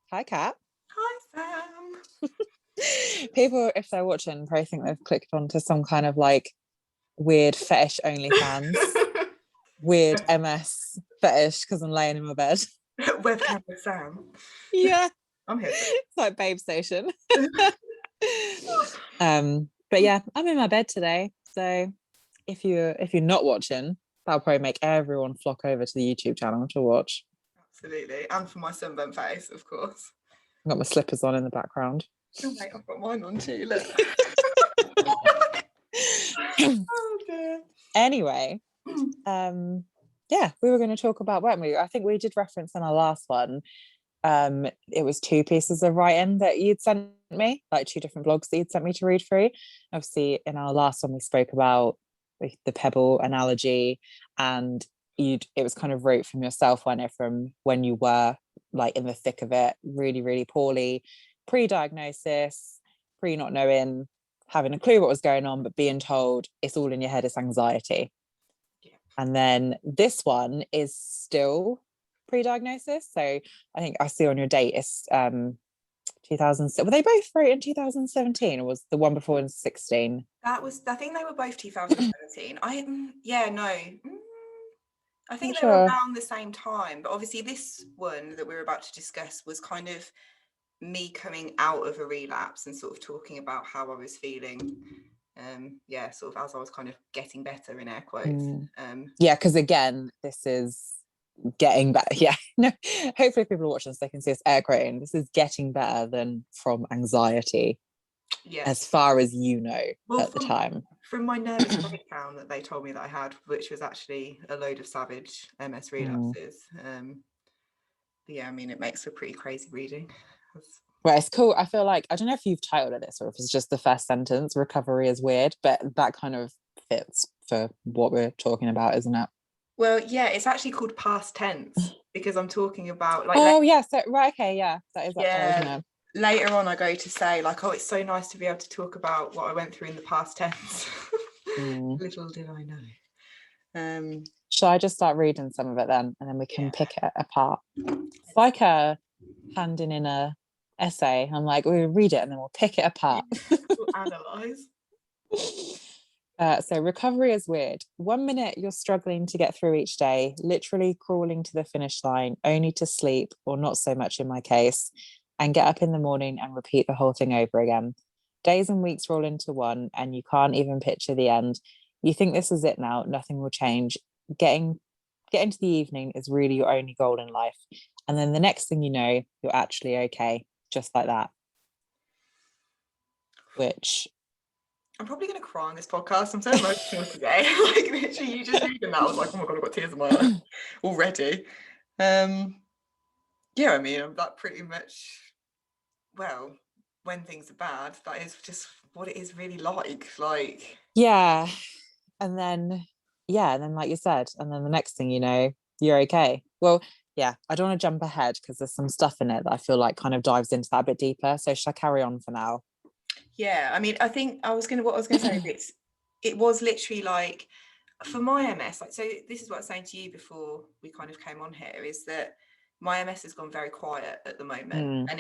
Hi, Katt. Hi, Sam. People, if they're watching, probably think they've clicked onto some kind of like weird fetish OnlyFans, weird MS fetish because I'm laying in my bed. Webcam with Sam. Yeah, I'm here for it's like Babe Station. it. But yeah, I'm in my bed today. So if you're not watching, that'll probably make everyone flock over to the YouTube channel to watch. Absolutely. And for my sunburnt face, of course. I've got my slippers on in the background. Oh, mate, I've got mine on too. Look. Oh, dear. Anyway, yeah, we were going to talk about, weren't we? I think we did reference in our last one. It was two pieces of writing that you'd sent me, like two different blogs that you'd sent me to read through. Obviously, in our last one, we spoke about the pebble analogy, and it was kind of wrote from yourself, weren't it, from when you were like in the thick of it, really, really poorly, pre-diagnosis, pre not knowing, having a clue what was going on, but being told it's all in your head, it's anxiety. Yeah. And then this one is still pre-diagnosis. So I think I see on your date it's 2000. Were they both wrote in 2017, or was the one before in 16? I think they were both 2017. I think Not they were sure. around the same time, but obviously this one that we're about to discuss was kind of me coming out of a relapse and sort of talking about how I was feeling. Sort of as I was kind of getting better, in air quotes. Yeah, because again, this is getting better. Yeah, no, hopefully people are watching so they can see us air quoting. This is getting better than from anxiety. Yeah. As far as you know, at the time. From my nervous breakdown that they told me that I had, which was actually a load of savage MS relapses. Yeah, I mean, it makes for pretty crazy reading. Well, it's cool. I feel like, I don't know if you've titled it this or if it's just the first sentence, recovery is weird, but that kind of fits for what we're talking about, isn't it? Well, yeah, it's actually called past tense because I'm talking about like. Oh, yeah. So, right. Okay. Yeah. That is actually, isn't it? Later on, I go to say like, oh, it's so nice to be able to talk about what I went through in the past tense. Little did I know. Shall I just start reading some of it then, and then we can pick it apart? It's like a handing in a essay. I'm like, we'll read it and then we'll pick it apart. We'll analyze. So recovery is weird. 1 minute you're struggling to get through each day, literally crawling to the finish line, only to sleep, or not so much in my case, and get up in the morning and repeat the whole thing over again. Days and weeks roll into one, and you can't even picture the end. You think this is it now, nothing will change. Getting to the evening is really your only goal in life. And then the next thing you know, you're actually okay, just like that. Which I'm probably going to cry on this podcast. I'm so emotional today. Like literally, you just reading that, I was like, oh my god, I've got tears in my eyes already. Yeah, I mean, that pretty much. Well, when things are bad, that is just what it is really like. Like, yeah, and then like you said, and then the next thing you know, you're okay. Well, yeah, I don't want to jump ahead because there's some stuff in it that I feel like kind of dives into that a bit deeper. So should I carry on for now? yeah, I mean, I think what I was gonna say is it was literally like for my MS, like, so this is what I was saying to you before we kind of came on here, is that my MS has gone very quiet at the moment, and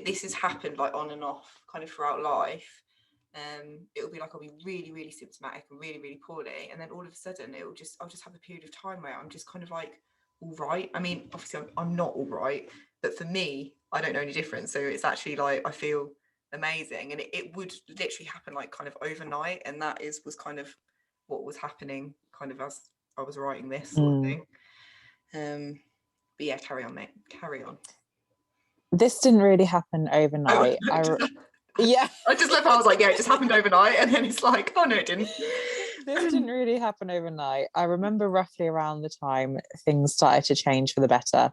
this has happened like on and off kind of throughout life. It'll be like I'll be really, really symptomatic and really, really poorly, and then all of a sudden I'll just have a period of time where I'm just kind of like all right. I mean, obviously I'm not all right, but for me, I don't know any difference. So it's actually like I feel amazing, and it would literally happen like kind of overnight, and that was kind of what was happening kind of as I was writing this sort of thing. But yeah, carry on, mate. Carry on. This didn't really happen overnight. Yeah, I just left. I was like, yeah, it just happened overnight, and then it's like, oh no, it didn't. This didn't really happen overnight. I remember roughly around the time things started to change for the better.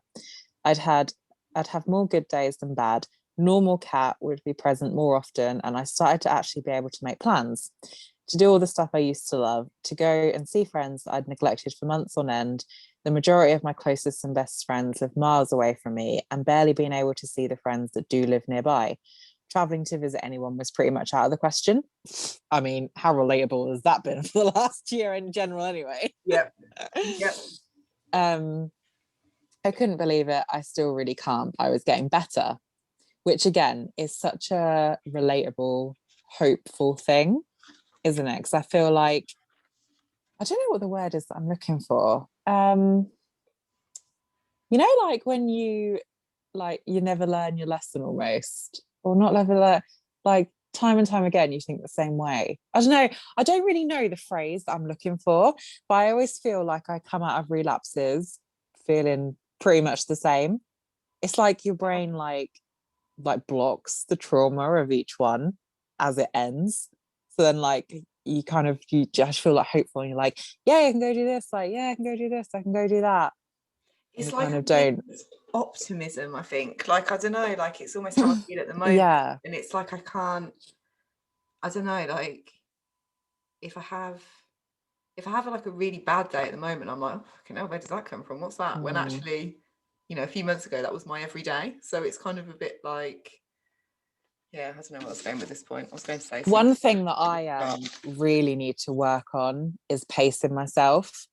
I'd have more good days than bad. Normal Katt would be present more often, and I started to actually be able to make plans to do all the stuff I used to love, to go and see friends that I'd neglected for months on end. The majority of my closest and best friends live miles away from me, and barely being able to see the friends that do live nearby. Traveling to visit anyone was pretty much out of the question. I mean, how relatable has that been for the last year in general anyway? Yep. I couldn't believe it. I still really can't. I was getting better. which again is such a relatable, hopeful thing, isn't it? Because I feel like, I don't know what the word is that I'm looking for. You know, like when you never learn your lesson almost, or not never learn, like time and time again, you think the same way. I don't know. I don't really know the phrase that I'm looking for, but I always feel like I come out of relapses feeling pretty much the same. It's like your brain like blocks the trauma of each one as it ends. So then like you just feel like hopeful and you're like, yeah, I can go do this, like, yeah, I can go do this, I can go do that. And It's you like kind a of don't. optimism, I think. Like, I don't know, like it's almost how I feel at the moment. Yeah. And it's like I don't know, like if I have like a really bad day at the moment, I'm like, oh, fucking hell, where does that come from? What's that? When actually, a few months ago that was my everyday. So it's kind of a bit like, yeah, I don't know what I was going with this point. I was going to say One thing that I really need to work on is pacing myself.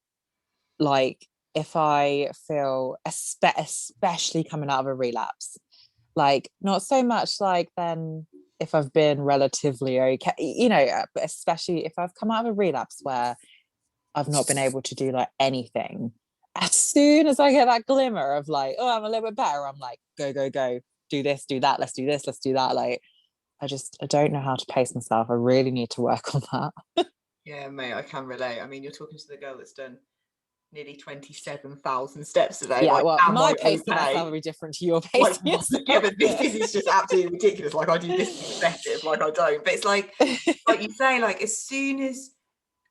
Like if I feel, especially coming out of a relapse, like not so much like then if I've been relatively okay, but especially if I've come out of a relapse where I've not been able to do like anything. As soon as I get that glimmer of like, oh, I'm a little bit better, I'm like, go, go, go, do this, do that, let's do this, let's do that. Like, I don't know how to pace myself. I really need to work on that. Yeah, mate, I can relate. I mean, you're talking to the girl that's done nearly 27,000 steps today. Yeah, Like, well, am my I pace to myself okay? will be different to your Like, pace to yourself. yeah, but this is just absolutely ridiculous. Like, I do this excessive, like I don't. But it's like you say, like as soon as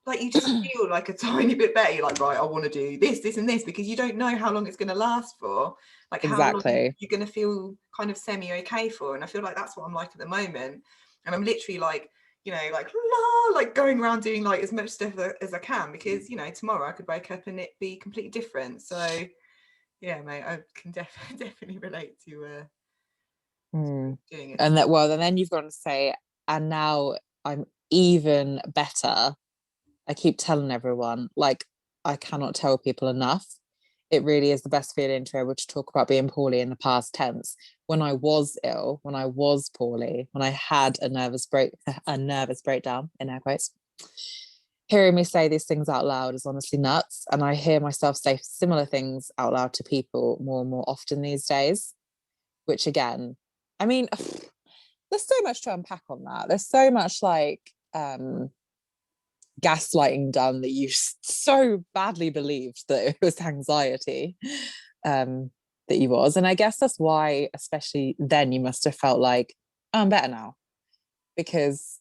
like you just feel like a tiny bit better, you're like, right, I want to do this, this, and this, because you don't know how long it's going to last for, like how long Exactly. you're going to feel kind of semi-okay for. And I feel like that's what I'm like at the moment. And I'm literally like, like like going around doing like as much stuff as I can, because tomorrow I could wake up and it be completely different. So yeah, mate, I can definitely relate to doing it. And then you've got to say, and now I'm even better. I keep telling everyone, like, I cannot tell people enough. It really is the best feeling to be able to talk about being poorly in the past tense. When I was ill, when I was poorly, when I had a nervous breakdown, in air quotes, hearing me say these things out loud is honestly nuts. And I hear myself say similar things out loud to people more and more often these days, which again, I mean, there's so much to unpack on that. There's so much like gaslighting done that you so badly believed that it was anxiety that you was. And I guess that's why, especially then, you must have felt like, oh, I'm better now. Because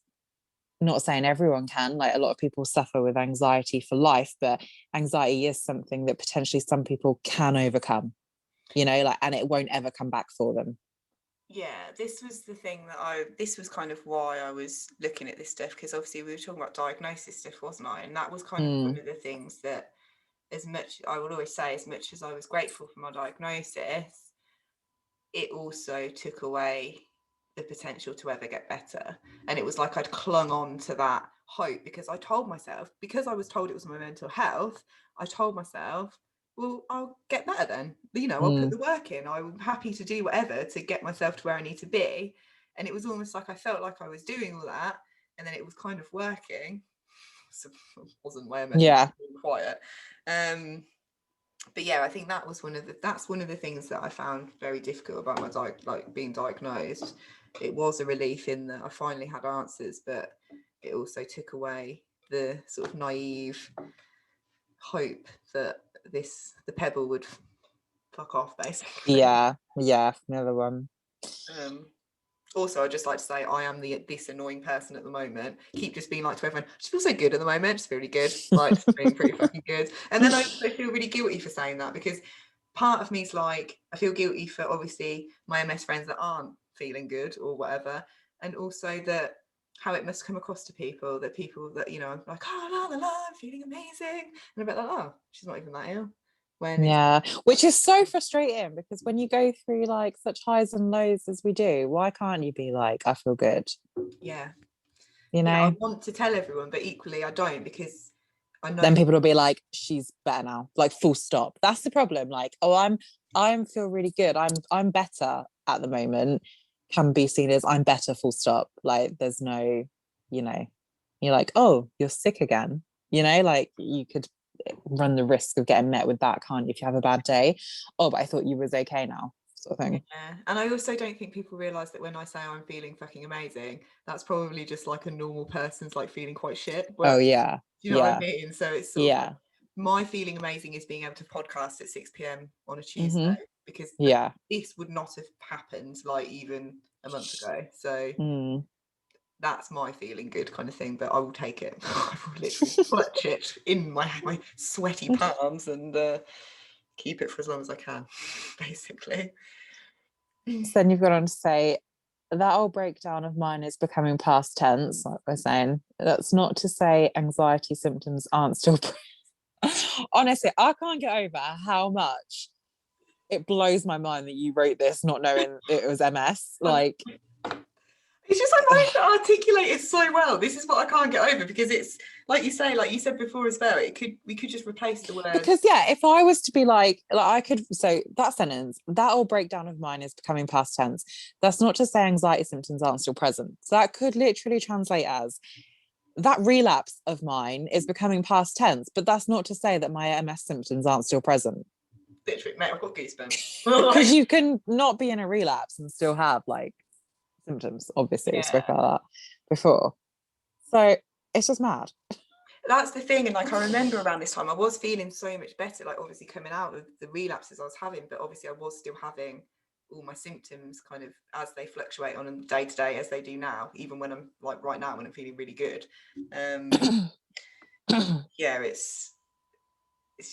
not saying everyone can, like a lot of people suffer with anxiety for life, but anxiety is something that potentially some people can overcome, and it won't ever come back for them. Yeah, this was the thing this was kind of why I was looking at this stuff, because obviously we were talking about diagnosis stuff, wasn't I? And that was kind of one of the things that, as much I would always say, as much as I was grateful for my diagnosis, it also took away the potential to ever get better. And it was like I'd clung on to that hope, because I told myself, because I was told it was my mental health, I told myself, well, I'll get better then. I'll put the work in. I'm happy to do whatever to get myself to where I need to be. And it was almost like I felt like I was doing all that, and then it was kind of working. So it wasn't where I meant to be quiet. But yeah, I think that's one of the things that I found very difficult about my being diagnosed. It was a relief in that I finally had answers, but it also took away the sort of naive hope that the pebble would fuck off, basically. Yeah, another one. Also, I'd just like to say I am this annoying person at the moment. Keep just being like to everyone, I just feel so good at the moment. Just feel really good. Like, just feeling pretty fucking good. And then I also feel really guilty for saying that, because part of me is like, I feel guilty for obviously my MS friends that aren't feeling good or whatever. And also that how it must come across to people that I'm like, oh, la, la, la, I'm feeling amazing. And I'm like, oh, she's not even that ill. Which is so frustrating, because when you go through like such highs and lows as we do, why can't you be like, I feel good? Yeah. I want to tell everyone, but equally I don't, because I know then people will be like, she's better now, like full stop. That's the problem. Like, oh, I'm feel really good. I'm better at the moment. can be seen as I'm better, full stop. Like there's no, you know, you're like, oh, you're sick again. You know, like you could run the risk of getting met with that, can't you, if you have a bad day? Oh, but I thought you was okay now, sort of thing. Yeah. And I also don't think people realise that when I say I'm feeling fucking amazing, that's probably just like a normal person's like feeling quite shit. Oh But yeah. do you know what I mean? So it's sort of Yeah. my feeling amazing is being able to podcast at 6 p.m. on a Tuesday, Mm-hmm. because Yeah. this would not have happened like even a month ago. So Mm. that's my feeling good kind of thing, but I will take it. I will literally clutch it in my sweaty palms and keep it for as long as I can, basically. So then you've got on to say that old breakdown of mine is becoming past tense, like we're saying. That's not to say anxiety symptoms aren't still honestly, I can't get over how much it blows my mind that you wrote this not knowing it was MS. Like It's just I managed to articulate it so well. This is what I can't get over, because it's like you say, like you said before as well, we could just replace the word. Because yeah, if I was to be like I could, so that sentence, that old breakdown of mine is becoming past tense. That's not to say anxiety symptoms aren't still present. So that could literally translate as that relapse of mine is becoming past tense, but that's not to say that my MS symptoms aren't still present. Literally, mate, I've got goosebumps. Because you can not be in a relapse and still have like symptoms, obviously. We spoke about that before. So it's just mad. That's the thing. And like I remember around this time I was feeling so much better, like obviously coming out of the relapses I was having, but obviously I was still having all my symptoms kind of as they fluctuate on a day to day, as they do now, even when I'm like right now when I'm feeling really good. Yeah, it's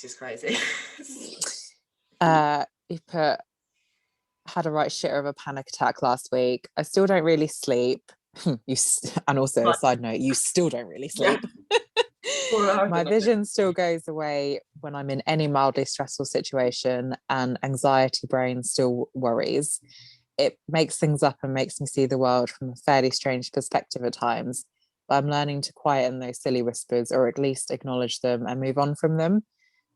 just crazy. You put had a right shitter of a panic attack last week. I still don't really sleep. And also a side note, you still don't really sleep. Yeah. My vision still goes away when I'm in any mildly stressful situation, and anxiety brain still worries. It makes things up and makes me see the world from a fairly strange perspective at times. But I'm learning to quieten those silly whispers, or at least acknowledge them and move on from them.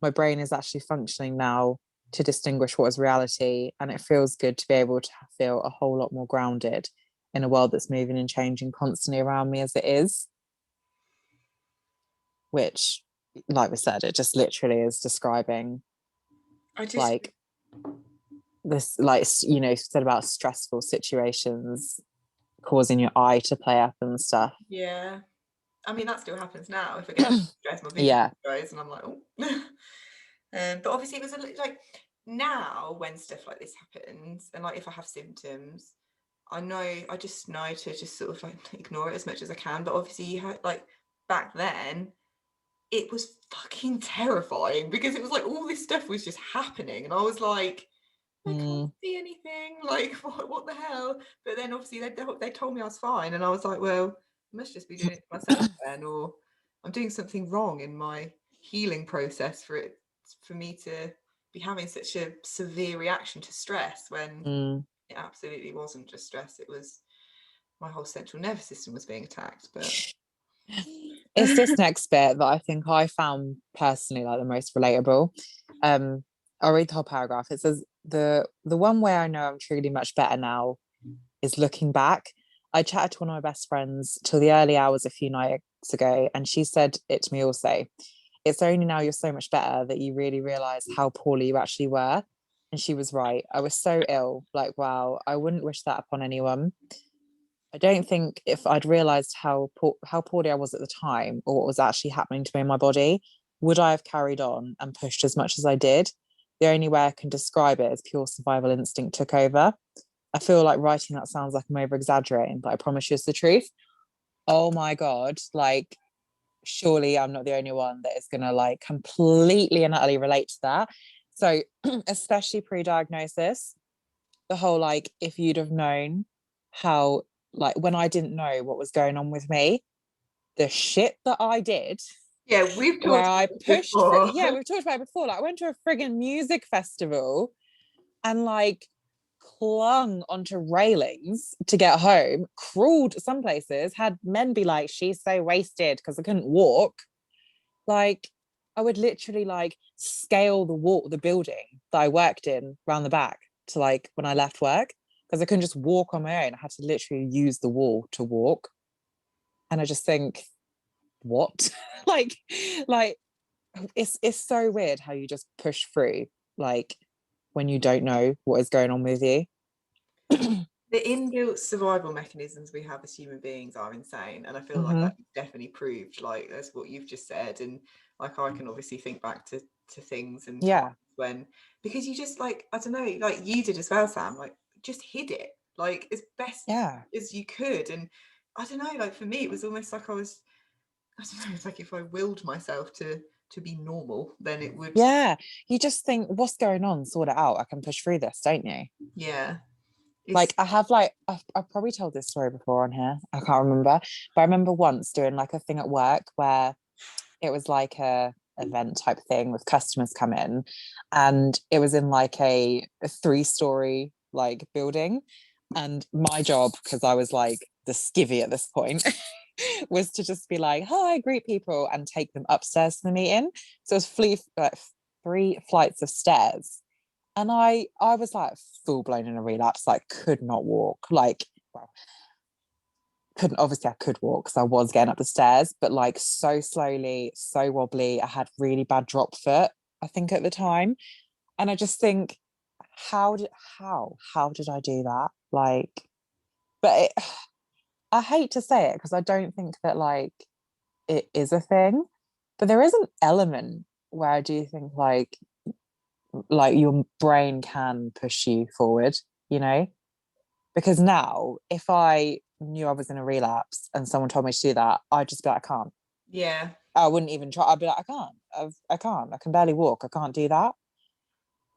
My brain is actually functioning now to distinguish what is reality, and it feels good to be able to feel a whole lot more grounded in a world that's moving and changing constantly around me as it is. Which, like we said, it just literally is describing like this, like, you know, said about stressful situations causing your eye to play up and stuff. Yeah, I mean that still happens now. If I get stressed, my vision goes and I'm like, oh. But obviously it was like now when stuff like this happens, and like if I have symptoms, I just know to just sort of like ignore it as much as I can. But obviously you had like back then it was fucking terrifying, because it was like all this stuff was just happening and I was like, I can't see anything, like what the hell. But then obviously they told me I was fine, and I was like, well, I must just be doing it to myself then, or I'm doing something wrong in my healing process for me to be having such a severe reaction to stress, when it absolutely wasn't just stress. It was my whole central nervous system was being attacked. But it's this next bit that I think I found personally like the most relatable. I'll read the whole paragraph. It says, the one way I know I'm truly much better now is looking back. I chatted to one of my best friends till the early hours a few nights ago, and she said it to me also. It's only now you're so much better that you really realize how poorly you actually were. And she was right. I was so ill. Like, wow, I wouldn't wish that upon anyone. I don't think if I'd realized how poorly I was at the time, or what was actually happening to me in my body, would I have carried on and pushed as much as I did. The only way I can describe it is pure survival instinct took over. I feel like writing that sounds like I'm over exaggerating, but I promise you it's the truth. Oh my God. Like, surely I'm not the only one that is going to like completely and utterly relate to that. So, especially pre-diagnosis, the whole like, if you'd have known how, like, when I didn't know what was going on with me, the shit that I did. Yeah, we've where talked I pushed before. yeah, we've talked about it before. Like, I went to a friggin' music festival and like clung onto railings to get home, crawled some places, had men be like, she's so wasted, because I couldn't walk. Like, I would literally like scale the building that I worked in round the back to like when I left work. because I couldn't just walk on my own. I had to literally use the wall to walk. And I just think, what? like like it's so weird how you just push through, like when you don't know what is going on with you. The inbuilt survival mechanisms we have as human beings are insane, and I feel like that definitely proved, like, that's what you've just said. And like, I can obviously think back to things and Yeah. times when, because you just, like, I don't know, like you did as well, Sam, like just hid it like as best as you could. And I don't know, like for me it was almost like I don't know, it's like if I willed myself to be normal, then it would. Yeah, you just think, what's going on, sort it out, I can push through this, don't you? Yeah. Like I have, like I've probably told this story before on here, I can't remember, but I remember once doing like a thing at work where it was like a event type thing with customers come in, and it was in like a 3-story like building, and my job, because I was like the skivvy at this point, was to just be like, hi, greet people and take them upstairs to the meeting. So it was like 3 flights of stairs, and I was like full blown in a relapse, like could not walk, like, well, couldn't, obviously I could walk because I was getting up the stairs, but like so slowly, so wobbly. I had really bad drop foot, I think, at the time. And I just think, how did I do that? Like, but I hate to say it because I don't think that like it is a thing, but there is an element where I do think like your brain can push you forward, you know? Because now, if I knew I was in a relapse and someone told me to do that, I'd just be like, I can't. Yeah. I wouldn't even try. I'd be like, I can't. I can't. I can barely walk. I can't do that.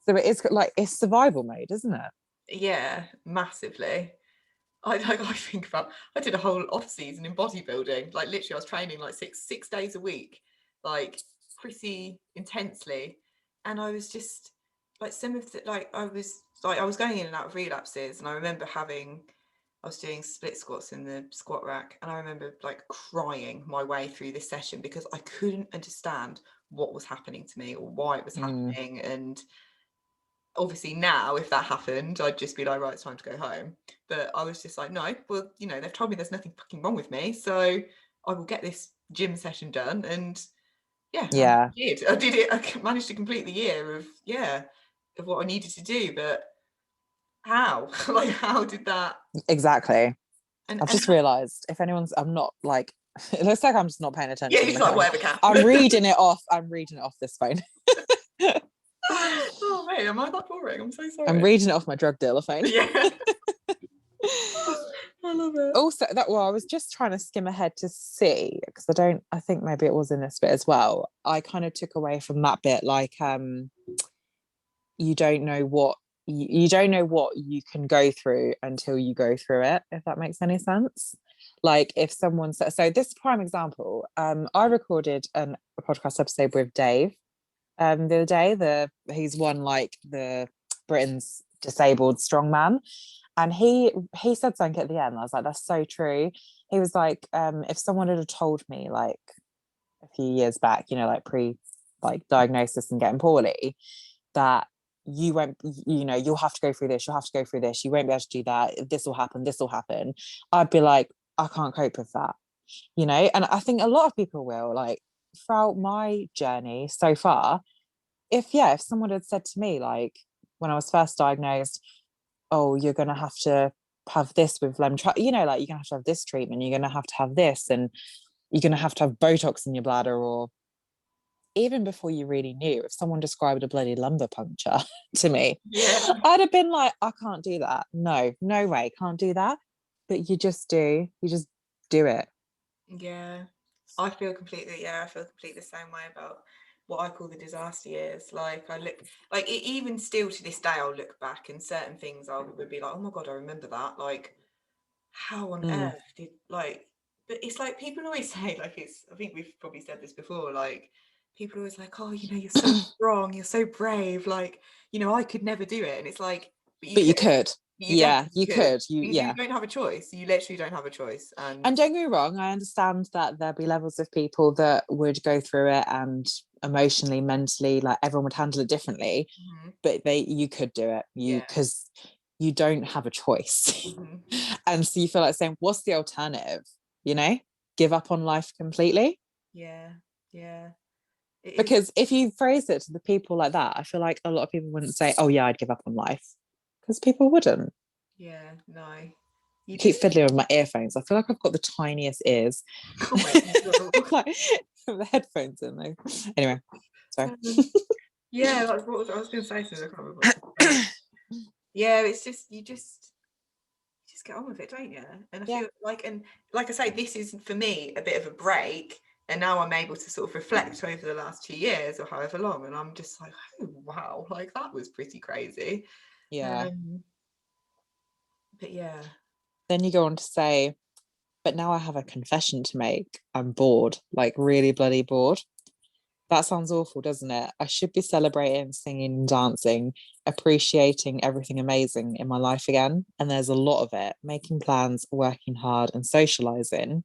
So it is like, it's survival mode, isn't it? Yeah, massively. I think about, I did a whole off season in bodybuilding. Like literally I was training like six days a week, like pretty intensely. And I was just like, some of the, like I was going in and out of relapses. And I remember I was doing split squats in the squat rack, and I remember like crying my way through this session because I couldn't understand what was happening to me or why it was happening. And obviously now if that happened, I'd just be like, right, it's time to go home. But I was just like, no, well, you know, they've told me there's nothing fucking wrong with me, so I will get this gym session done. And yeah, Yeah, I did it. I managed to complete the year of what I needed to do. But how like how did that? exactly. And I've just realized, if anyone's, I'm not like, it looks like I'm just not paying yeah, attention. it's Look, like whatever, Katt. I'm reading it off. I'm reading it off this phone. Oh mate, am I that boring? I'm so sorry. I'm reading it off my drug dealer phone. Yeah. I love it. Also, that, well, I was just trying to skim ahead to see, because I think maybe it was in this bit as well. I kind of took away from that bit, like, you don't know what you don't know what you can go through until you go through it, if that makes any sense. Like if someone says, so this prime example, I recorded a podcast episode with Dave the other day. He's won like the Britain's disabled strongman, and he said something at the end. I was like, that's so true. He was like, if someone had told me like a few years back, you know, like pre like diagnosis and getting poorly, that you won't, you know, you'll have to go through this, you'll have to go through this, you won't be able to do that, this will happen, I'd be like, I can't cope with that, you know. And I think a lot of people will, like, throughout my journey so far, if someone had said to me, like, when I was first diagnosed, oh, you're gonna have to have this with you know, like, you're gonna have to have this treatment, you're gonna have this, and you're gonna have to have Botox in your bladder, or even before you really knew, if someone described a bloody lumbar puncture to me, Yeah. I'd have been like, I can't do that. No way, can't do that. But you just do. You just do it. Yeah. I feel completely the same way about what I call the disaster years. Like I look like it, even still to this day, I'll look back and certain things I would be like, oh my God, I remember that. Like, how on earth did, like, but it's like people always say, like, it's, I think we've probably said this before, like people are always like, oh, you know, you're so strong, you're so brave, like, you know, I could never do it. And it's like, but you But you could. could. You Yeah, definitely you could. could. You don't have a choice. You literally don't have a choice. And And don't get me wrong, I understand that there'll be levels of people that would go through it, and emotionally, mentally, like everyone would handle it differently. mhm, But you could do it. You yeah, because you don't have a choice. And so you feel like saying, what's the alternative? You know, give up on life completely. Yeah, yeah. It is. Because if you phrase it to the people like that, I feel like a lot of people wouldn't say, oh yeah, I'd give up on life, because people wouldn't. Yeah, no. I keep fiddling with my earphones. I feel like I've got the tiniest ears. Oh my God. Like the headphones in though. Anyway, sorry. Yeah, that's what I was going to say. So I can't remember what I was yeah, it's just you just get on with it, don't you? And I feel like, and like I say, this is for me a bit of a break, and now I'm able to sort of reflect over the last 2 years or however long, and I'm just like, oh wow, like that was pretty crazy. Yeah. But yeah. Then you go on to say, but now I have a confession to make. I'm bored, like really bloody bored. That sounds awful, doesn't it? I should be celebrating, singing, and dancing, appreciating everything amazing in my life again. And there's a lot of it, making plans, working hard, and socializing.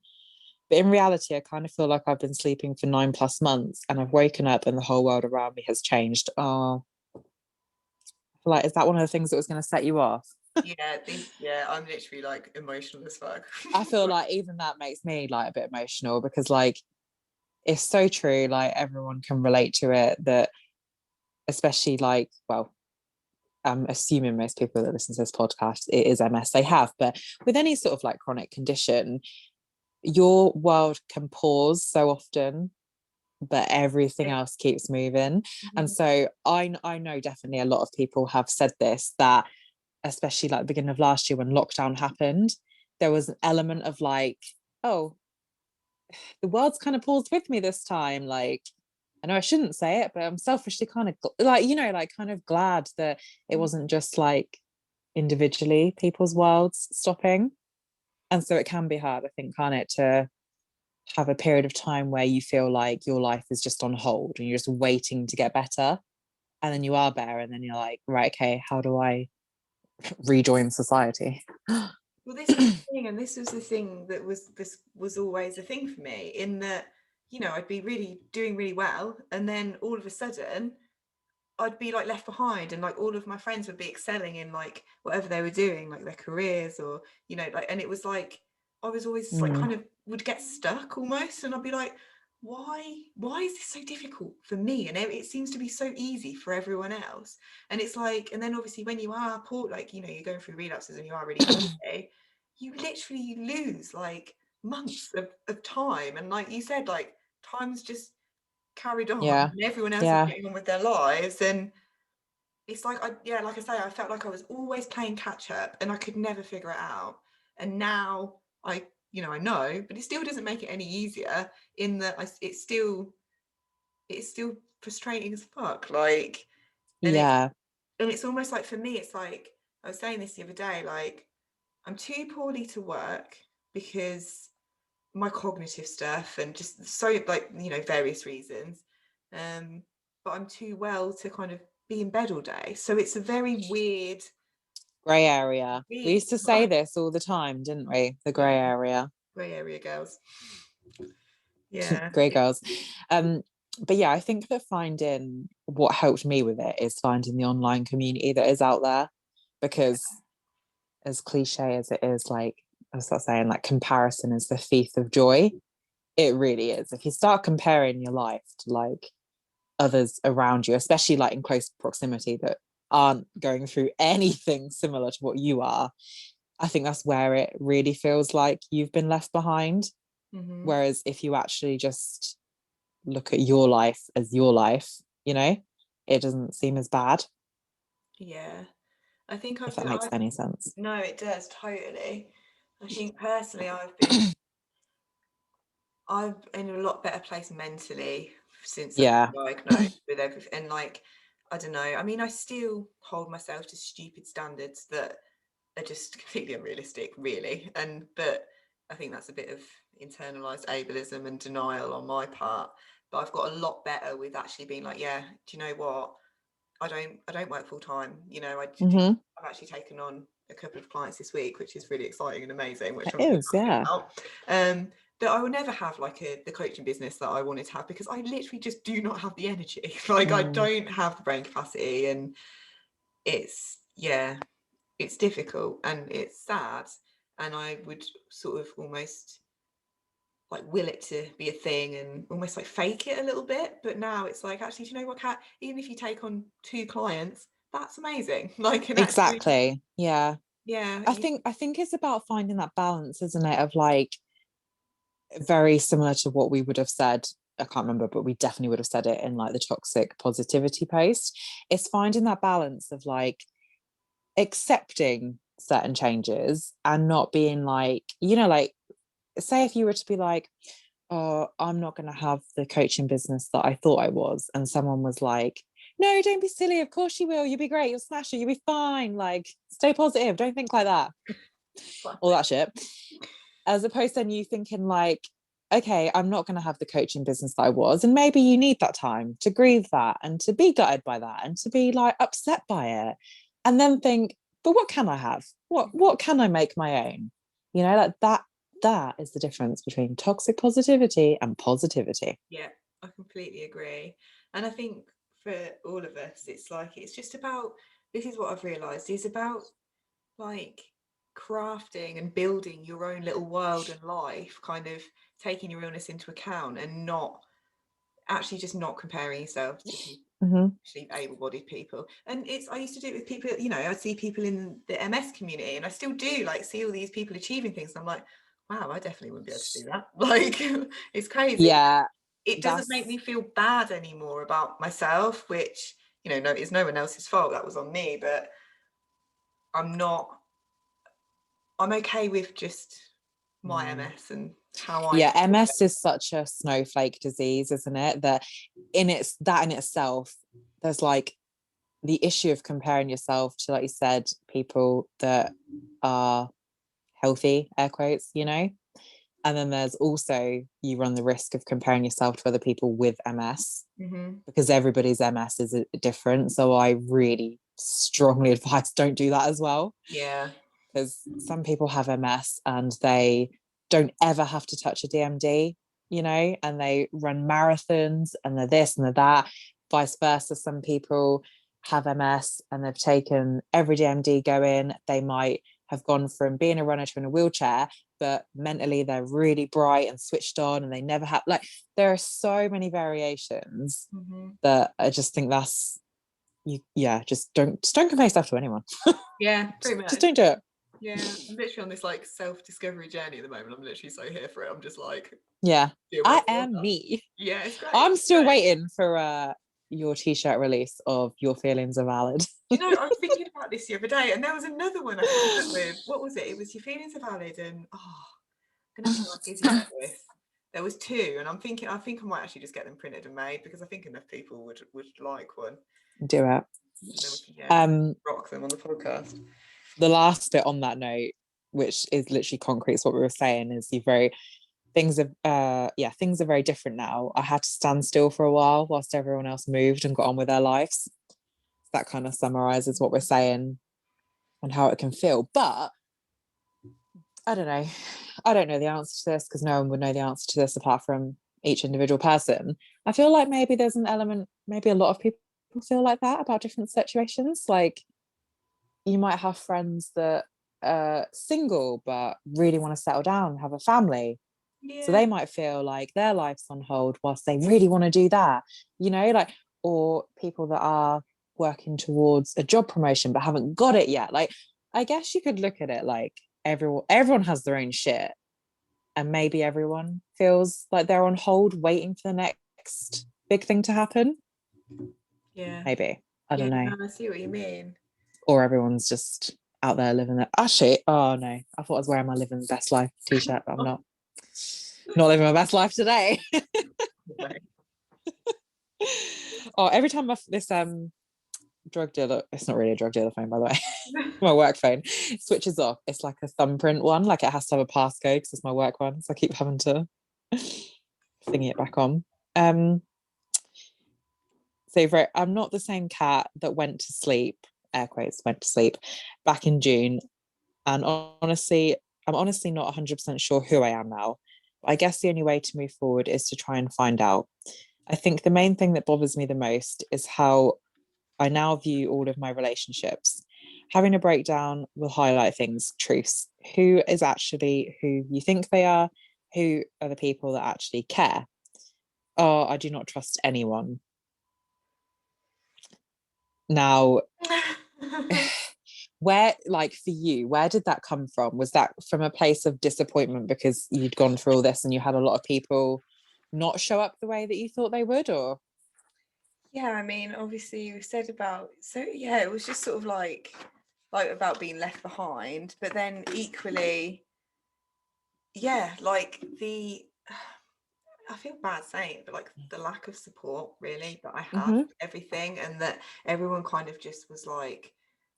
But in reality, I kind of feel like I've been sleeping for 9+ months and I've woken up and the whole world around me has changed. Oh, I feel like, is that one of the things that was going to set you off? Yeah, I'm literally like emotional as fuck. I feel like even that makes me like a bit emotional, because like it's so true. Like everyone can relate to it, that especially like, well, I'm assuming most people that listen to this podcast, it is MS they have, but with any sort of like chronic condition, your world can pause so often, but everything else keeps moving. And so I know definitely a lot of people have said this, that especially like the beginning of last year when lockdown happened, there was an element of like, oh, the world's kind of paused with me this time. Like, I know I shouldn't say it, but I'm selfishly kind of like, you know, like kind of glad that it wasn't just like individually people's worlds stopping. And so it can be hard, I think, can't it, to have a period of time where you feel like your life is just on hold and you're just waiting to get better. And then you are better. And then you're like, right, okay, how do I rejoin society? Well, this is the thing, and this was the thing that was always a thing for me, in that, you know, I'd be really doing really well, and then all of a sudden I'd be like left behind, and like all of my friends would be excelling in like whatever they were doing, like their careers, or you know, like, and it was like I was always like kind of would get stuck almost, and I'd be like, why is this so difficult for me? And it seems to be so easy for everyone else. And it's like, and then obviously when you are poor, like, you know, you're going through relapses and you are really poorly, you literally lose like months of time. And like you said, like time's just carried on, Yeah. and everyone else is Yeah. getting on with their lives. And it's like, like I say, I felt like I was always playing catch up and I could never figure it out. And now I know, but it still doesn't make it any easier, in that it's still frustrating as fuck. Like, and Yeah. it's almost like, for me, it's like, I was saying this the other day, like, I'm too poorly to work because my cognitive stuff and just so, like, you know, various reasons. But I'm too well to kind of be in bed all day. So it's a very weird Grey area. We used to say time. this all the time, didn't we? The grey area. Grey area girls. Yeah. Grey girls. But yeah, I think that finding what helped me with it is finding the online community that is out there, because as cliche as it is, like I was saying, like comparison is the thief of joy. It really is. If you start comparing your life to like others around you, especially like in close proximity that aren't going through anything similar to what you are, I think that's where it really feels like you've been left behind. Whereas if you actually just look at your life as your life, you know, it doesn't seem as bad. Yeah. I think If that makes any sense. No, it does, totally. I think personally I've in a lot better place mentally since I've Yeah. been diagnosed with everything. And like, I don't know, I mean, I still hold myself to stupid standards that are just completely unrealistic, really. But I think that's a bit of internalized ableism and denial on my part. But I've got a lot better with actually being like, yeah, do you know what? I don't work full time. You know, I've actually taken on a couple of clients this week, which is really exciting and amazing, which It I'm really is, happy yeah. about. But I will never have like the coaching business that I wanted to have, because I literally just do not have the energy. Like I don't have the brain capacity, and it's it's difficult and it's sad, and I would sort of almost like will it to be a thing and almost like fake it a little bit. But now it's like, actually, do you know what, Kat, even if you take on 2 clients, that's amazing. Like, and actually, Exactly. Yeah. yeah, I think it's about finding that balance, isn't it? Of like, very similar to what we would have said. I can't remember, but we definitely would have said it in like the toxic positivity post. It's finding that balance of like accepting certain changes and not being like, like, say if you were to be like, oh, I'm not going to have the coaching business that I thought I was. And someone was like, no, don't be silly. Of course you will. You'll be great. You'll smash it. You'll be fine. Like, stay positive. Don't think like that. All that shit. As opposed to then you thinking like, okay, I'm not going to have the coaching business that I was. And maybe you need that time to grieve that and to be gutted by that and to be like upset by it. And then think, but what can I have? What can I make my own? Like that is the difference between toxic positivity and positivity. yeah, I completely agree. And I think for all of us, it's like, it's just about, this is what I've realized, is about like crafting and building your own little world and life, kind of taking your illness into account and not actually just not comparing yourself to people, especially able-bodied people. And it's, I used to do it with people, I see people in the MS community, and I still do, like, see all these people achieving things, and I'm like, wow, I definitely wouldn't be able to do that. Like, it's crazy. Yeah, It doesn't make me feel bad anymore about myself, which, no, it's no one else's fault, that was on me, but I'm okay with just my MS and how I yeah, MS is such a snowflake disease, isn't it? That in itself, there's like the issue of comparing yourself to, like you said, people that are healthy, air quotes, and then there's also, you run the risk of comparing yourself to other people with MS, because everybody's MS is different. So I really strongly advise don't do that as well. Yeah. Because some people have MS and they don't ever have to touch a DMD, and they run marathons and they're this and they're that. Vice versa, some people have MS and they've taken every DMD going. They might have gone from being a runner to in a wheelchair, but mentally they're really bright and switched on, and they never have, like, there are so many variations that I just think that's just don't compare yourself to anyone. Yeah, pretty much. Just don't do it. Yeah, I'm literally on this like self-discovery journey at the moment. I'm literally so here for it. I'm just like, yeah, I am me. Yeah, it's great. I'm still waiting for your t-shirt release of Your Feelings Are Valid. I was thinking about this the other day, and there was another one I came up with. What was it? It was Your Feelings Are Valid, and I'm gonna sound like Izzy for this. There was 2, and I think I might actually just get them printed and made, because I think enough people would like one. Do it. Rock them on the podcast. The last bit on that note, which is literally concrete, is what we were saying, is things are very different now. I had to stand still for a while whilst everyone else moved and got on with their lives. That kind of summarizes what we're saying and how it can feel. But I don't know. I don't know the answer to this, because no one would know the answer to this apart from each individual person. I feel like maybe there's an element, maybe a lot of people feel like that about different situations. Like, you might have friends that are single but really want to settle down and have a family. So they might feel like their life's on hold whilst they really want to do that, like, or people that are working towards a job promotion but haven't got it yet. Like, I guess you could look at it like everyone has their own shit, and maybe everyone feels like they're on hold waiting for the next big thing to happen. Yeah, maybe, I don't know. I see what you mean. Or everyone's just out there living it. Actually, oh no, I thought I was wearing my living the best life t-shirt, but I'm not living my best life today. Oh, every time this drug dealer, it's not really a drug dealer phone, by the way, my work phone switches off, it's like a thumbprint one, like it has to have a passcode because it's my work one, so I keep having to thingy it back on. So I'm not the same Kat that went to sleep, air quotes, went to sleep back in June. And honestly, I'm honestly not 100% sure who I am now. But I guess the only way to move forward is to try and find out. I think the main thing that bothers me the most is how I now view all of my relationships. Having a breakdown will highlight things, truths. Who is actually who you think they are? Who are the people that actually care? Oh, I do not trust anyone. Now, where, like for you, where did that come from? Was that from a place of disappointment because you'd gone through all this and you had a lot of people not show up the way that you thought they would, or? Yeah, I mean, obviously you said about, so yeah, it was just sort of like about being left behind, but then equally, yeah, like I feel bad saying it, but like the lack of support really that I had with everything, and that everyone kind of just was like,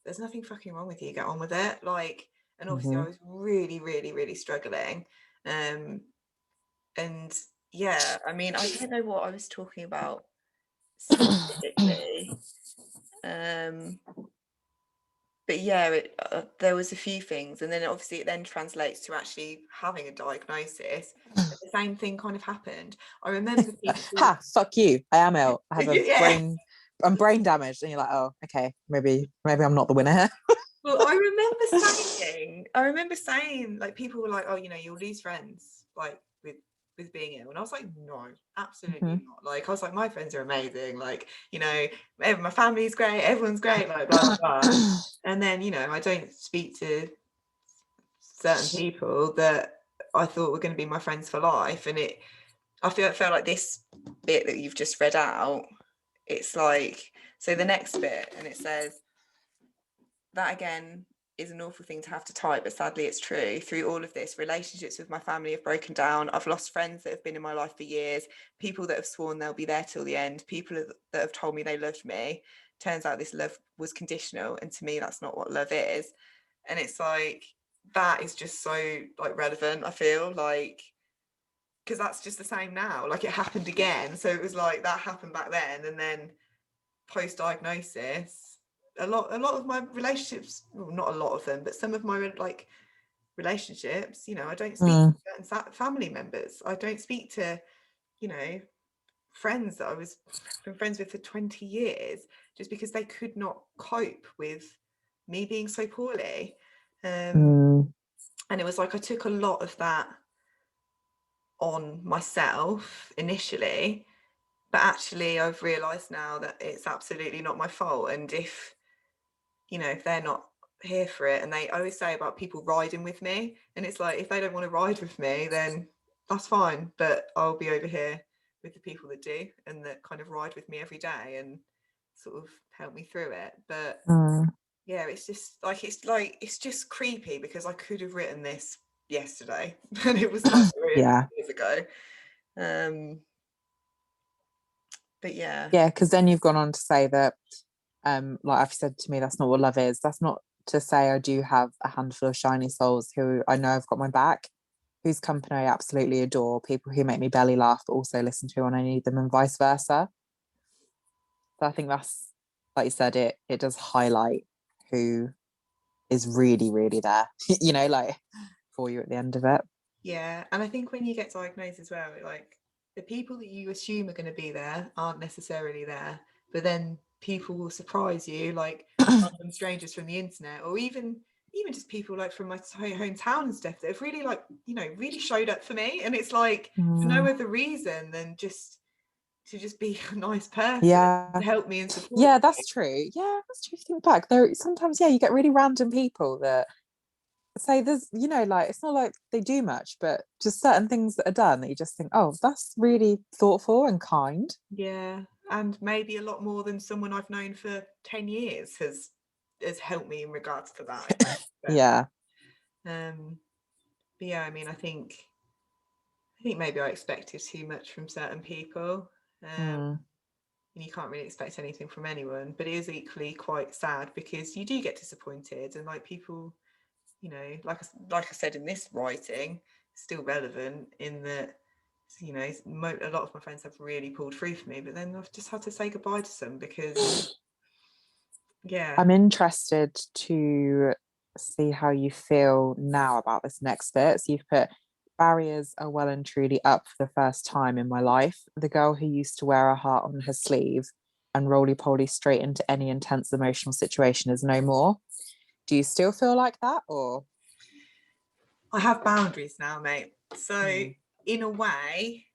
there's nothing fucking wrong with you, get on with it. Like, and obviously I was really, really, really struggling. And yeah, I mean, I don't know what I was talking about specifically. But yeah, there was a few things, and then obviously it then translates to actually having a diagnosis. And the same thing kind of happened. I remember people. Ha, fuck you, I am ill, I have a Yeah. I'm brain damaged, and you're like, oh, okay, maybe I'm not the winner here. Well, I remember saying, like, people were like, oh, you know, you'll lose friends, like, with being ill. And I was like, no, absolutely not. Like, I was like, my friends are amazing. Like, you know, my family's great, everyone's great, like, blah, blah, blah. And then, you know, I don't speak to certain people that I thought were going to be my friends for life. And I felt like this bit that you've just read out, it's like, so the next bit, and it says, that again is an awful thing to have to type, but sadly it's true. Through all of this, relationships with my family have broken down. I've lost friends that have been in my life for years, people that have sworn they'll be there till the end, people that have told me they loved me. Turns out this love was conditional, and to me that's not what love is. And it's like, that is just so like relevant, I feel like, because that's just the same now. Like, it happened again, so it was like that happened back then, and then post-diagnosis, a lot of my relationships, well, not a lot of them, but some of my like relationships, you know, I don't speak to certain family members. I don't speak to, you know, friends that I was been friends with for 20 years, just because they could not cope with me being so poorly. And it was like I took a lot of that on myself initially, but actually I've realized now that it's absolutely not my fault. And if, you know, if they're not here for it, and they always say about people riding with me, and it's like, if they don't want to ride with me, then that's fine, but I'll be over here with the people that do, and that kind of ride with me every day and sort of help me through it. But yeah, it's it's just creepy, because I could have written this yesterday and it was like Yeah, years ago. But yeah. yeah, because then you've gone on to say that like I've said to me, that's not what love is. That's not to say I do have a handful of shiny souls who I know have got my back, whose company I absolutely adore, people who make me belly laugh but also listen to when I need them, and vice versa. So I think that's, like you said, it does highlight who is really, really there, you know, like for you at the end of it. Yeah, and I think when you get diagnosed as well, like, the people that you assume are going to be there aren't necessarily there, but then people will surprise you, like random strangers from the internet, or even just people like from my hometown and stuff, that have really, like, you know, really showed up for me. And it's like, for no other reason than just to just be a nice person, Yeah, to help me and support yeah, me. that's true. Yeah, that's true. Think back there, sometimes, yeah, you get really random people that say there's, you know, like it's not like they do much, but just certain things that are done that you just think, oh, that's really thoughtful and kind. Yeah, and maybe a lot more than someone I've known for 10 years has helped me in regards to that. Yeah. Um, but yeah, I mean, I think maybe I expected too much from certain people. And you can't really expect anything from anyone, but it is equally quite sad, because you do get disappointed, and like, people, you know, like I said in this writing, still relevant in that, you know, a lot of my friends have really pulled through for me, but then I've just had to say goodbye to some, because yeah. I'm interested to see how you feel now about this next bit. So you've put, barriers are well and truly up for the first time in my life. The girl who used to wear a heart on her sleeve and roly poly straight into any intense emotional situation is no more. Do you still feel like that, or? I have boundaries now, mate. So in a way,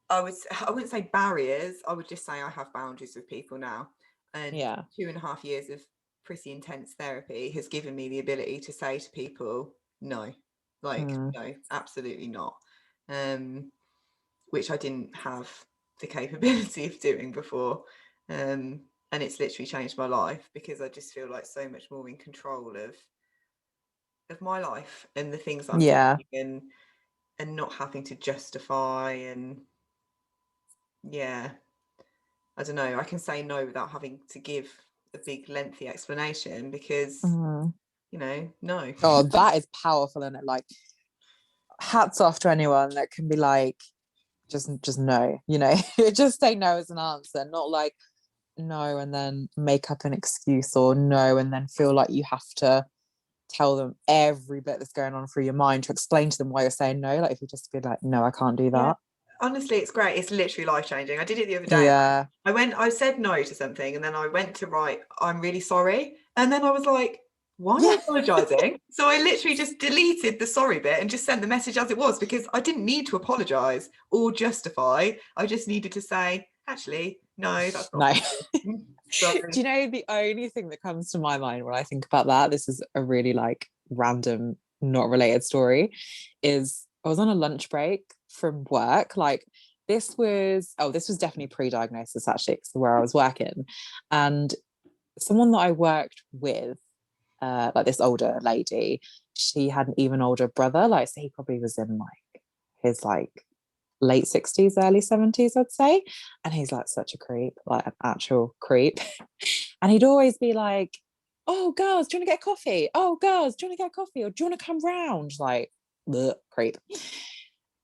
I wouldn't say barriers, I would just say I have boundaries with people now. And 2.5 years of pretty intense therapy has given me the ability to say to people, no, like, no, absolutely not. Which I didn't have the capability of doing before. And it's literally changed my life, because I just feel like so much more in control of my life and the things I'm doing, and not having to justify. And I don't know, I can say no without having to give a big lengthy explanation, because no. Oh, that is powerful, isn't it? Like, hats off to anyone that can be like, just no, just say no as an answer, not like no and then make up an excuse, or no and then feel like you have to tell them every bit that's going on through your mind to explain to them why you're saying no. Like, if you just be like, no, I can't do that. Honestly, it's great. It's literally life-changing. I did it the other day. I said no to something, and then I went to write, I'm really sorry, and then I was like, why am I apologizing? So I literally just deleted the sorry bit and just sent the message as it was, because I didn't need to apologize or justify. I just needed to say, actually, no, that's not no. Do you know, the only thing that comes to my mind when I think about that, this is a really like random, not related story, is I was on a lunch break from work. Like, this was definitely pre-diagnosis, actually, because where I was working, and someone that I worked with, like this older lady, she had an even older brother, like, so he probably was in like his like late 60s, early 70s, I'd say. And he's like such a creep, like an actual creep. And he'd always be like, oh, girls, do you want to get coffee? Oh, girls, do you want to get coffee? Or do you want to come round? Like, bleh, creep.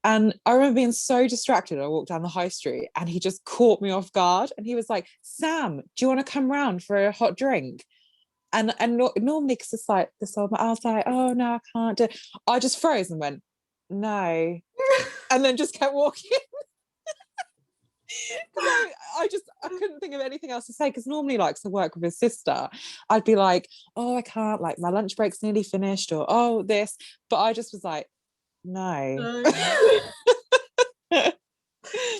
And I remember being so distracted. I walked down the high street and he just caught me off guard. And he was like, Sam, do you want to come round for a hot drink? And normally, because it's like this old, I was like, oh no, I can't do it. I just froze and went, no, and then just kept walking. I couldn't think of anything else to say, because normally, like, to work with his sister, I'd be like, oh, I can't, like, my lunch break's nearly finished, or oh, this, but I just was like, no.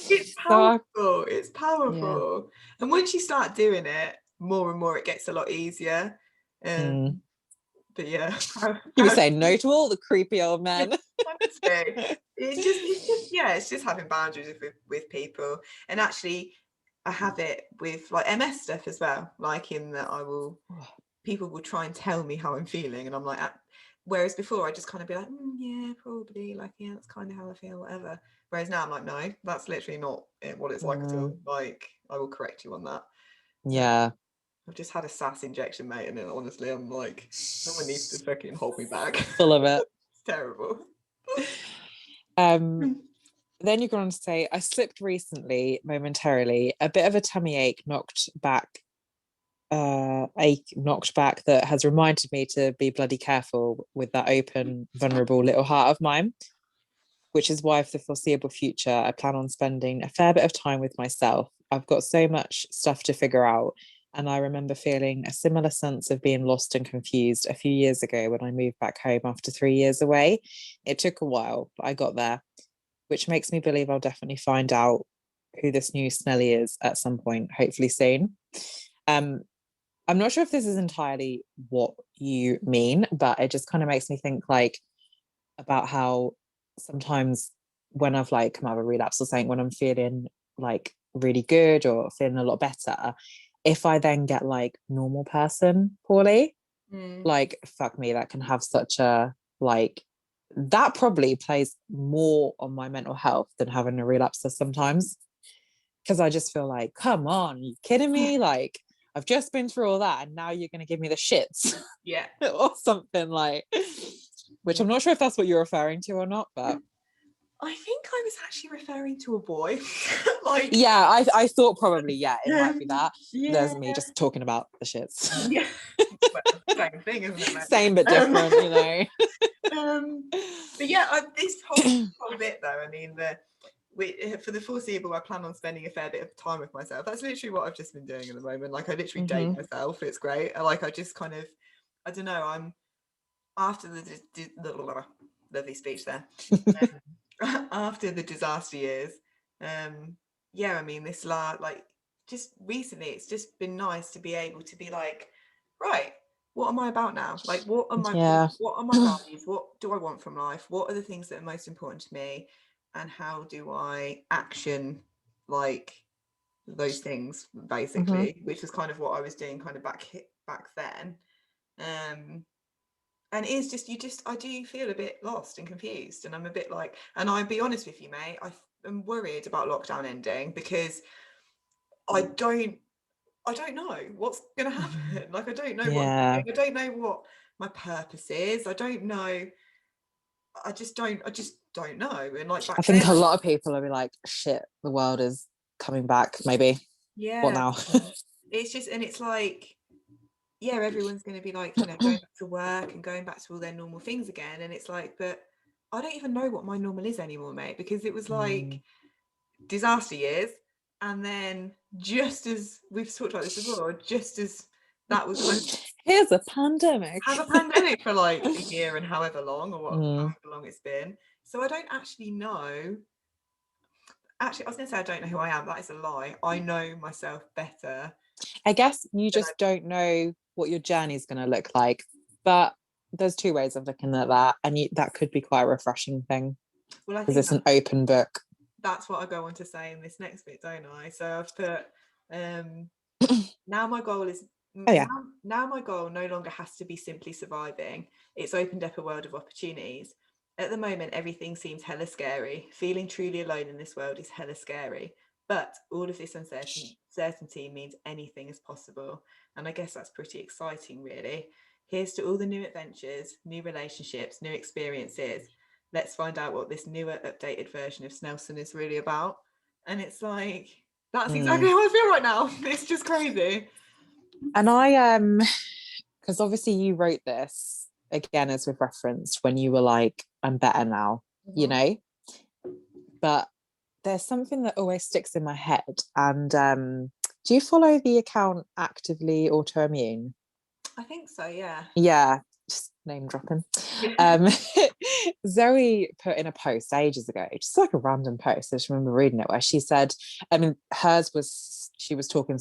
It's powerful. It's powerful. And once you start doing it more and more, it gets a lot easier. But you were saying no to all the creepy old men. It's just having boundaries with people. And actually, I have it with like MS stuff as well, like in that people will try and tell me how I'm feeling, and I'm like, whereas before I just kind of be like, yeah, probably, like, yeah, that's kind of how I feel, whatever. Whereas now I'm like, no, that's literally not what it's like at all. Like, I will correct you on that. I've just had a sass injection, mate, and then honestly, I'm like, someone needs to fucking hold me back. Full of it. It's terrible. Then you go on to say, I slipped recently, momentarily. A bit of a tummy ache knocked back that has reminded me to be bloody careful with that open, vulnerable little heart of mine. Which is why, for the foreseeable future, I plan on spending a fair bit of time with myself. I've got so much stuff to figure out. And I remember feeling a similar sense of being lost and confused a few years ago when I moved back home after 3 years away. It took a while, but I got there, which makes me believe I'll definitely find out who this new Snelly is at some point, hopefully soon. I'm not sure if this is entirely what you mean, but it just kind of makes me think, like, about how sometimes when I've like come out of a relapse or something, when I'm feeling like really good or feeling a lot better, if I then get like normal person poorly, like, fuck me, that can have such a, like, that probably plays more on my mental health than having a relapse sometimes, because I just feel like, come on, are you kidding me? Like, I've just been through all that and now you're going to give me the shits. Or something, like, which I'm not sure if that's what you're referring to or not, but I think I was actually referring to a boy. Like, I thought probably, it might be that. There's me just talking about the shits. Well, same thing, isn't it, mate? Same but different, you know. But yeah, this whole bit though, I mean, for the foreseeable, I plan on spending a fair bit of time with myself. That's literally what I've just been doing at the moment. Like, I literally date myself. It's great. I just kind of, I don't know, I'm after the lovely speech there. After the disaster years, yeah, I mean, this like just recently, it's just been nice to be able to be like, right, what am I about now? Like, what are my values? What do I want from life? What are the things that are most important to me? And how do I action like those things, basically, which was kind of what I was doing kind of back then. And it is just I do feel a bit lost and confused, and I'm a bit like, and I'll be honest with you, mate, I'm worried about lockdown ending because I don't know what's gonna happen. Like, I don't know what I'm doing. I don't know what my purpose is. I don't know. I just don't know. And like back I think then, a lot of people will be like, shit, the world is coming back, maybe. yeah, What now? it's just, and it's like, yeah, everyone's going to be like, you know, going back to work and going back to all their normal things again. And it's like, but I don't even know what my normal is anymore, mate, because it was like disaster years. And then just as we've talked about this before, just as that was kind of, here's a pandemic. have a pandemic for like a year and however long, or however long it's been. So I don't actually know. Actually, I was going to say I don't know who I am. That is a lie. I know myself better. I guess you just don't know what your journey is going to look like. But there's two ways of looking at that. And that could be quite a refreshing thing. Well, I because think it's an open book. That's what I go on to say in this next bit, don't I? So I've put, now my goal is, now my goal no longer has to be simply surviving. It's opened up a world of opportunities. At the moment, everything seems hella scary. Feeling truly alone in this world is hella scary. But all of this uncertainty means anything is possible. And I guess that's pretty exciting, really. Here's to all the new adventures, new relationships, new experiences. Let's find out what this newer, updated version of Snelson is really about. And it's like, that's exactly how I feel right now. It's just crazy. And I because obviously you wrote this again, as we've referenced, when you were like, I'm better now, you know, but there's something that always sticks in my head. And do you follow the account Actively Autoimmune? I think so, yeah. Yeah, just name dropping. Zoe put in a post ages ago, just like a random post. I just remember reading it, where she said, I mean, hers was, she was talking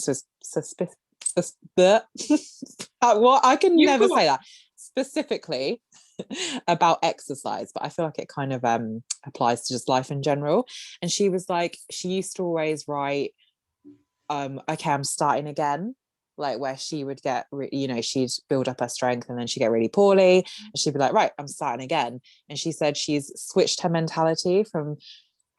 what, I can never say that specifically about exercise, but I feel like it kind of applies to just life in general. And she was like, she used to always write, okay, I'm starting again, like where she would get she'd build up her strength and then she'd get really poorly and she'd be like, right, I'm starting again. And she said she's switched her mentality from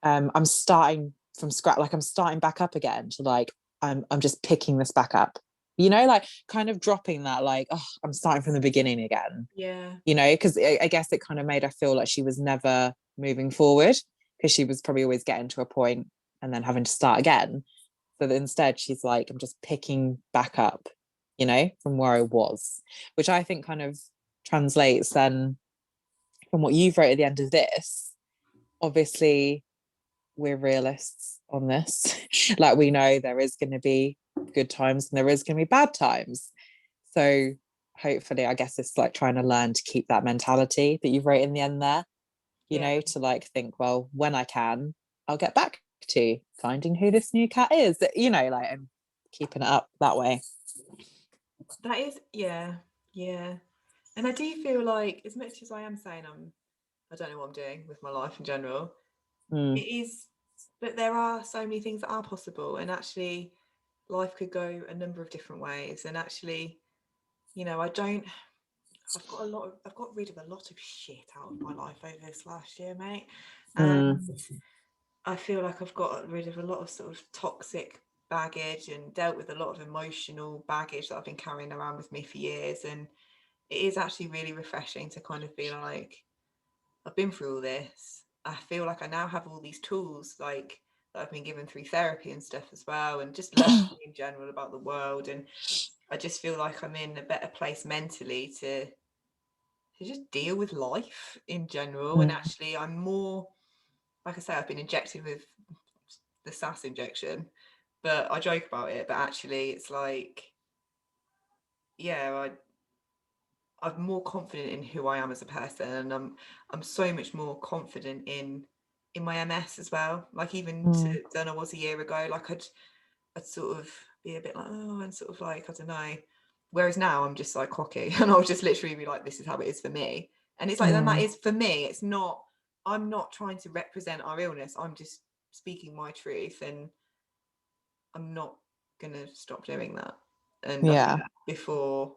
I'm starting from scratch, like I'm starting back up again, to like I'm just picking this back up, like kind of dropping that, like, oh, I'm starting from the beginning again. Yeah, because I guess it kind of made her feel like she was never moving forward, because she was probably always getting to a point and then having to start again. So that instead she's like, I'm just picking back up, from where I was, which I think kind of translates then from what you've wrote at the end of this. Obviously, we're realists on this. Like, we know there is going to be good times and there is going to be bad times. So hopefully, I guess it's like trying to learn to keep that mentality that you've wrote in the end there, to like think, well, when I can, I'll get back to finding who this new Katt is, like, and keeping it up that way. That is, yeah. And I do feel like, as much as I am saying I don't know what I'm doing with my life in general, it is, but there are so many things that are possible, and actually life could go a number of different ways. And actually, I've got rid of a lot of shit out of my life over this last year, mate. And I feel like I've got rid of a lot of sort of toxic baggage and dealt with a lot of emotional baggage that I've been carrying around with me for years. And it is actually really refreshing to kind of be like, I've been through all this. I feel like I now have all these tools, like, that I've been given through therapy and stuff as well, and just learning in general about the world. And I just feel like I'm in a better place mentally to just deal with life in general. And actually, I'm more, like I say, I've been injected with the SAS injection, but I joke about it. But actually, it's like, yeah, I'm more confident in who I am as a person, and I'm so much more confident in my MS as well. Like even than I was a year ago. Like I'd sort of be a bit like, oh, and sort of like, I don't know. Whereas now I'm just like cocky, and I'll just literally be like, this is how it is for me. And it's like, then that is for me. It's not, I'm not trying to represent our illness. I'm just speaking my truth, and I'm not gonna stop doing that. And I think before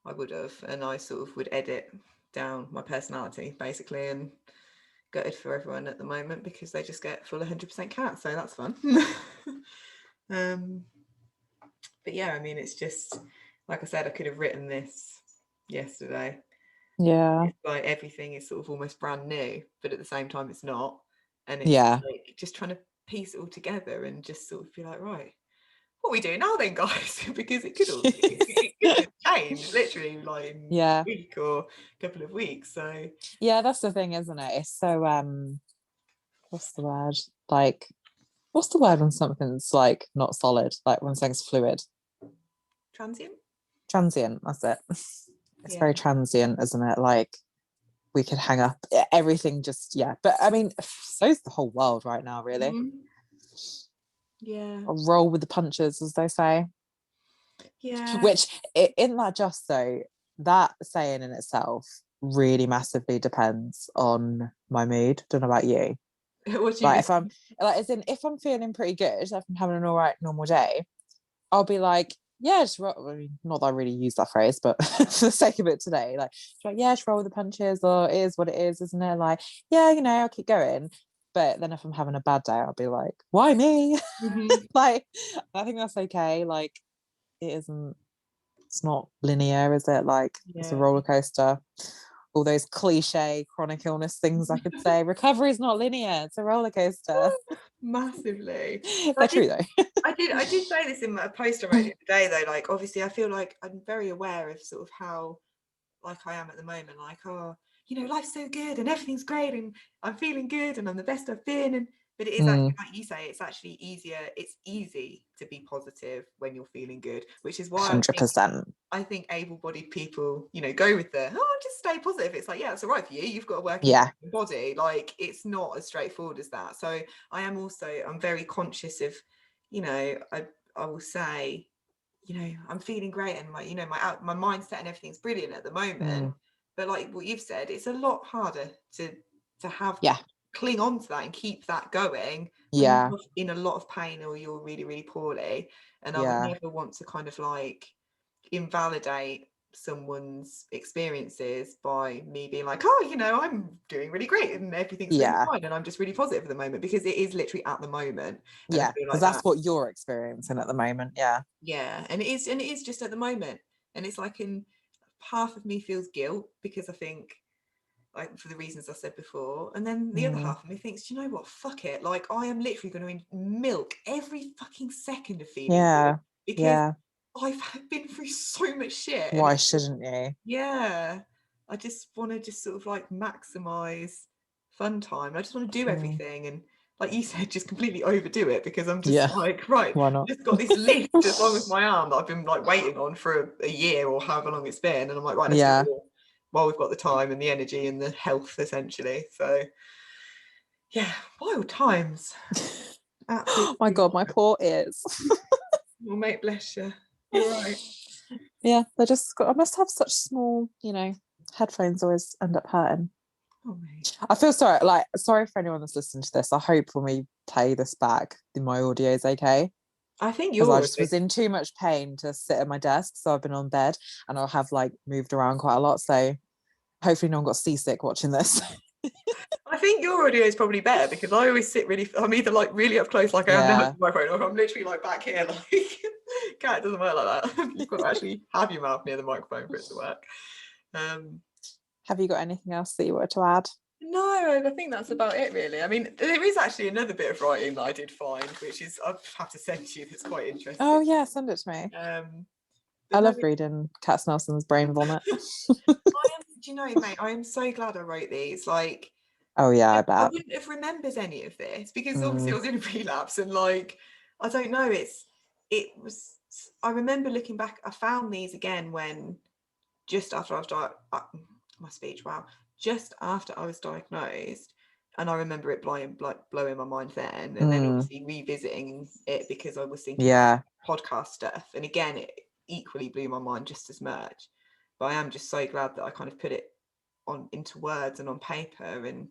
I would have, and I sort of would edit down my personality basically, and gutted for everyone at the moment because they just get full 100% Katt, so that's fun. But yeah, I mean, it's just like I said, I could have written this yesterday. Yeah. It's like everything is sort of almost brand new, but at the same time it's not, and it's like just trying to piece it all together and just sort of be like, right, what are we doing now then, guys? Because it could just change literally like in a week or a couple of weeks. So yeah, that's the thing, isn't it? It's so what's the word? Like, what's the word when something's like not solid? Like when something's fluid? Transient. That's it. It's very transient, isn't it? Like we could hang up everything just but I mean, so's the whole world right now, really. I'll roll with the punches, as they say. Which in that just though, that saying in itself really massively depends on my mood. Don't know about you. Like if I'm like, as in, if I'm feeling pretty good, if I'm having an all right normal day, I'll be like, yeah, just roll. I mean, not that I really use that phrase, but for the sake of it today, like yeah, just roll with the punches, or it is what it is, isn't it? Like, yeah, you know, I'll keep going. But then if I'm having a bad day, I'll be like, why me? Like, I think that's okay. Like, it's not linear, is it? Like, it's a roller coaster. All those cliche chronic illness things I could say. Recovery is not linear, it's a roller coaster. Massively. They're true though. I did say this in a post I wrote the other day though, like obviously I feel like I'm very aware of sort of how like I am at the moment, like, oh, you know, life's so good and everything's great and I'm feeling good and I'm the best I've been, and but it is actually, like you say, it's actually easier, it's easy to be positive when you're feeling good, which is why 100%. I think able-bodied people, you know, go with the just stay positive. It's like, yeah, it's all right for you, you've got a working body. Like it's not as straightforward as that. So I'm very conscious of, you know, I will say, you know, I'm feeling great and my, you know, my mindset and everything's brilliant at the moment. But like what you've said, it's a lot harder to have cling on to that and keep that going when you're in a lot of pain or you're really, really poorly. And I would never want to kind of like invalidate someone's experiences by me being like, oh, you know, I'm doing really great and everything's really fine and I'm just really positive at the moment, because it is literally at the moment. And I feel like that's what you're experiencing at the moment. And it is just at the moment. And it's like, in half of me feels guilt because I think, like, for the reasons I said before, and then the other half of me thinks, do you know what, fuck it, like I am literally going to milk every fucking second of feeling good, because I've been through so much shit. Why shouldn't you? I just want to just sort of like maximize fun time. I just want to do everything, and like you said, just completely overdo it, because I'm just like, right, why not? I've just got this list as long as my arm that I've been like waiting on for a year or however long it's been, and I'm like, right, let's do it all while we've got the time and the energy and the health, essentially. So yeah, wild times. Oh my god, my poor ears. Well, mate, bless you. You're right. Yeah, I must have such small, you know, headphones always end up hurting. Oh, mate. I feel sorry for anyone that's listening to this. I hope when we play this back, my audio is okay. I think I just was in too much pain to sit at my desk, so I've been on bed and I'll have like moved around quite a lot. So hopefully no one got seasick watching this. I think your audio is probably better, because I always sit I'm either like really up close like I am now with my phone, or I'm literally like back here like Katt, doesn't work like that. You've got to actually have your mouth near the microphone for it to work. Have you got anything else that you wanted to add? No, I think that's about it really. I mean, there is actually another bit of writing that I did find, which is, I'll have to send to you, that's quite interesting. Oh yeah, send it to me. I love reading Katt Nelson's brain vomit. Do you know, mate, I am so glad I wrote these. Like, oh yeah, I bet. I wouldn't have remembered any of this, because obviously I was in a relapse, and like, I don't know, I remember looking back, I found these again when just after I was my speech, wow, just after I was diagnosed. And I remember it blowing my mind then, and then obviously revisiting it because I was thinking about podcast stuff, and again it equally blew my mind just as much. But I am just so glad that I kind of put it on into words and on paper, and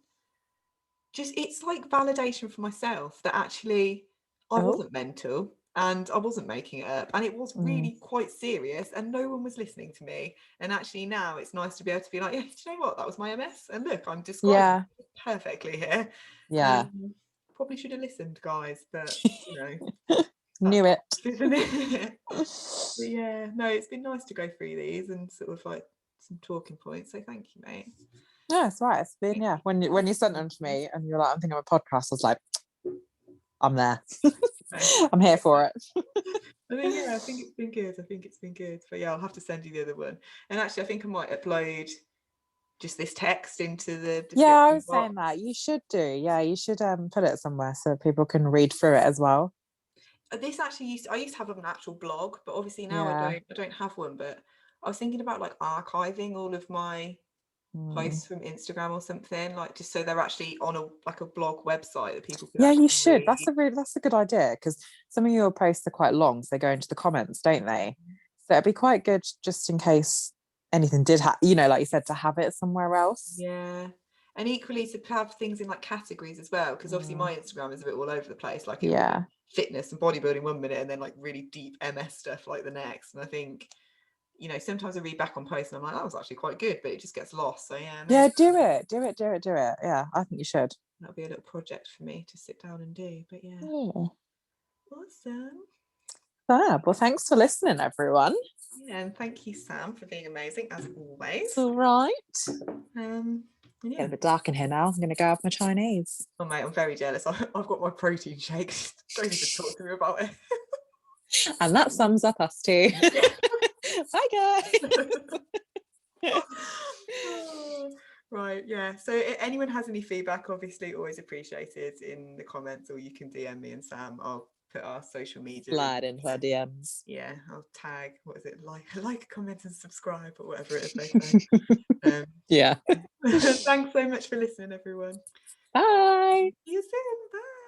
just it's like validation for myself that actually I wasn't mental and I wasn't making it up, and it was really quite serious, and no one was listening to me. And actually now it's nice to be able to be like, yeah, do you know what, that was my MS, and look, I'm describing it perfectly here. Probably should have listened, guys, but you know, knew it. Isn't it? But yeah, no, it's been nice to go through these and sort of like some talking points, so thank you, mate. Yeah, it's right. It's been, yeah, when you sent them to me and you're like, I'm thinking of a podcast, I was like, I'm there. I'm here for it. I think it's been good. I think it's been good. But yeah, I'll have to send you the other one. And actually, I think I might upload just this text into the description. Yeah, I was saying that. You should do. Yeah, you should put it somewhere so people can read through it as well. This actually I used to have an actual blog, but obviously now I don't have one. But I was thinking about like archiving all of my posts from Instagram or something, like just so they're actually on a blog website that people can you should. read. That's a good idea, because some of your posts are quite long, so they go into the comments, don't they? So it'd be quite good just in case anything did happen, you know, like you said, to have it somewhere else. Yeah. And equally to have things in like categories as well, because obviously my Instagram is a bit all over the place, like it will be fitness and bodybuilding 1 minute and then like really deep MS stuff like the next. And I think, you know, sometimes I read back on posts and I'm like, that was actually quite good, but it just gets lost. So yeah, do it. Yeah, I think you should. That'll be a little project for me to sit down and do. But yeah. Awesome. Fab. Well, thanks for listening, everyone. Yeah, and thank you, Sam, for being amazing as always. It's all right. Yeah. Getting a bit dark in here now. I'm going to go have my Chinese. Oh, mate, I'm very jealous. I've got my protein shake. Don't even talk to me about it. And that sums up us too. Bye, guys. Right, yeah. So if anyone has any feedback, obviously always appreciated in the comments, or you can DM me and Sam. I'll put our social media. Slide into our DMs. Yeah, I'll tag, what is it, like, comment and subscribe, or whatever it is they say. Yeah. Thanks so much for listening, everyone. Bye. See you soon. Bye.